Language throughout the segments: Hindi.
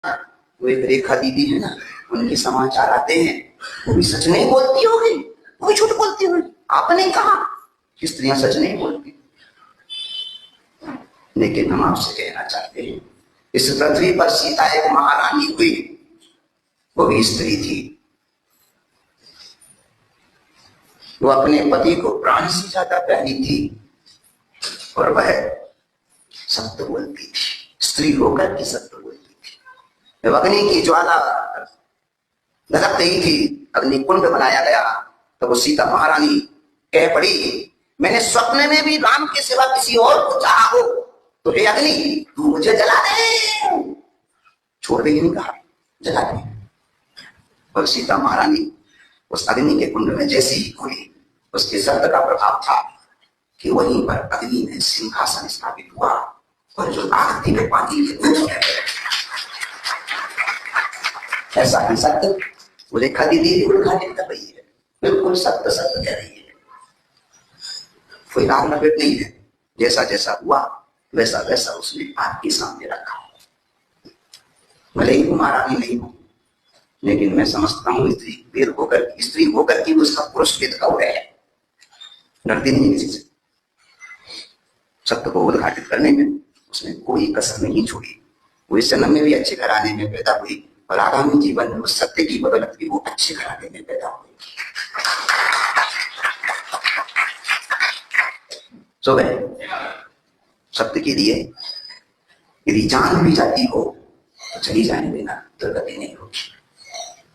वो एक रेखा दीदी है ना, उनके समाचार आते हैं, वो भी सच नहीं बोलती होगी, वो भी झूठ बोलती होगी। आपने कहा कि स्त्रियां सच नहीं बोलती, लेकिन हम आपसे कहना चाहते हैं, इस पृथ्वी पर सीता एक महारानी हुई, वो भी स्त्री थी। वो अपने पति को प्राण से ज्यादा प्यारी थी और वह सत्य बोलती थी, स्त्री होकर के सत्य बोलती थी। जब अग्नि की ज्वाला धधक रही थी, अग्नि कुंड बनाया गया, तो वो सीता महारानी कह पड़ी, मैंने स्वप्न में भी राम के सिवा किसी और को चाहा हो तो हे अग्नि तू मुझे जला दे। छोड़ दे, नहीं कहा, जला दे। और सीता महारानी उस अग्नि के कुंड में जैसे ही हुई, उसके शब्द का प्रभाव था कि वहीं पर अग्नि में सिंहासन स्थापित हुआ और जो आरती में पानी ऐसा है सत्य। वो रेखा दीदी उद्घाटित कर रही है, बिल्कुल सत्य सत्य कह रही है, कोई राग लपेट नहीं है। जैसा जैसा हुआ वैसा वैसा उसने आपके सामने रखा। भले ही महारानी नहीं हो, लेकिन मैं समझता हूँ स्त्री होकर की उसका पुरुष भेद का है, डरती नहीं किसी से। सत्य को उद्घाटित करने में उसने कोई कसर नहीं छोड़ी। वो इस जन्म में भी अच्छे घराने में पैदा हुई और आगामी जीवन में उस सत्य की बदौलत भी वो अच्छे घराने में पैदा हुई। सो गए सत्य के लिए यदि जान भी जाती हो तो चली जाने देना, दुर्गति नहीं होगी।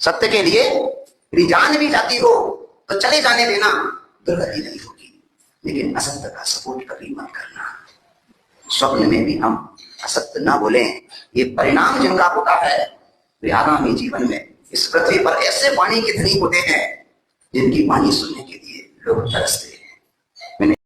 सत्य के लिए यदि जान भी जाती हो तो चले जाने देना, दुर्गति नहीं होगी। लेकिन असत्य का सपोर्ट कभी मत करना। स्वप्न में भी हम असत्य ना बोलें, ये परिणाम जिनका होता है वे आगामी जीवन में इस पृथ्वी पर ऐसे पानी के धनी होते हैं जिनकी पानी सुनने के लिए लोग तरसते हैं।